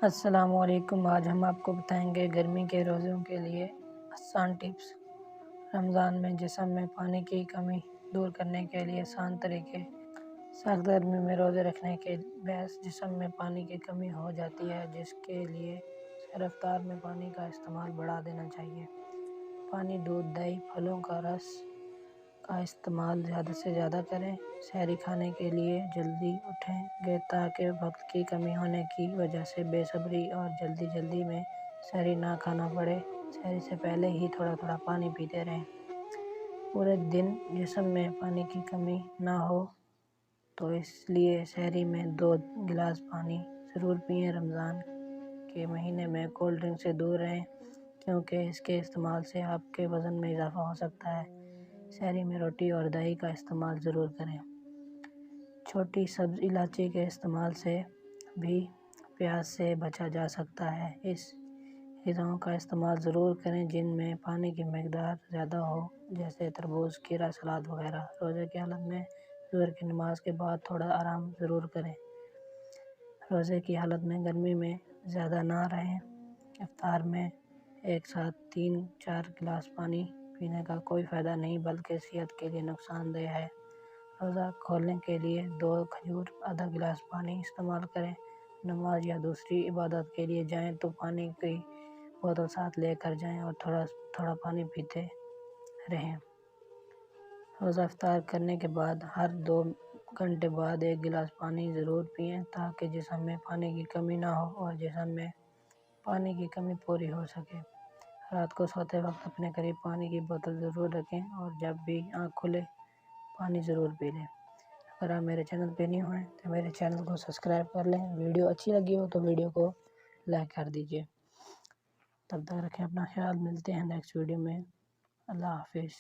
السلام علیکم۔ آج ہم آپ کو بتائیں گے گرمی کے روزوں کے لیے آسان ٹپس۔ رمضان میں جسم میں پانی کی کمی دور کرنے کے لیے آسان طریقے۔ سخت گرمی میں روزے رکھنے کے باعث جسم میں پانی کی کمی ہو جاتی ہے، جس کے لیے سحر افطار میں پانی کا استعمال بڑھا دینا چاہیے۔ پانی، دودھ، دہی، پھلوں کا رس کا استعمال زیادہ سے زیادہ کریں۔ سحری کھانے کے لیے جلدی اٹھیں گے تاکہ وقت کی کمی ہونے کی وجہ سے بے صبری اور جلدی میں سحری نہ کھانا پڑے۔ سحری سے پہلے ہی تھوڑا تھوڑا پانی پیتے رہیں۔ پورے دن جسم میں پانی کی کمی نہ ہو تو اس لیے سحری میں 2 گلاس پانی ضرور پئیں۔ رمضان کے مہینے میں کولڈ ڈرنک سے دور رہیں کیونکہ اس کے استعمال سے آپ کے وزن میں اضافہ ہو سکتا ہے۔ سحری میں روٹی اور دہی کا استعمال ضرور کریں۔ چھوٹی سبز الائچی کے استعمال سے بھی پیاس سے بچا جا سکتا ہے۔ اس غذاؤں کا استعمال ضرور کریں جن میں پانی کی مقدار زیادہ ہو، جیسے تربوز، کھیرا، سلاد وغیرہ۔ روزے کی حالت میں ظہر کی نماز کے بعد تھوڑا آرام ضرور کریں۔ روزے کی حالت میں گرمی میں زیادہ نہ رہیں۔ افطار میں ایک ساتھ 3-4 گلاس پانی پینے کا کوئی فائدہ نہیں بلکہ صحت کے لیے نقصان دہ ہے۔ روزہ کھولنے کے لیے 2 کھجور، آدھا گلاس پانی استعمال کریں۔ نماز یا دوسری عبادت کے لیے جائیں تو پانی کی بوتل ساتھ لے کر جائیں اور تھوڑا تھوڑا پانی پیتے رہیں۔ روزہ افطار کرنے کے بعد ہر 2 گھنٹے بعد 1 گلاس پانی ضرور پئیں تاکہ جسم میں پانی کی کمی نہ ہو اور جسم میں پانی کی کمی پوری ہو سکے۔ رات کو سوتے وقت اپنے قریب پانی کی بوتل ضرور رکھیں اور جب بھی آنکھ کھلے پانی ضرور پی لیں۔ اگر آپ میرے چینل پہ نہیں ہوئے تو میرے چینل کو سبسکرائب کر لیں۔ ویڈیو اچھی لگی ہو تو ویڈیو کو لائک کر دیجیے۔ تب تک رکھیں اپنا خیال، ملتے ہیں نیکسٹ ویڈیو میں۔ اللہ حافظ۔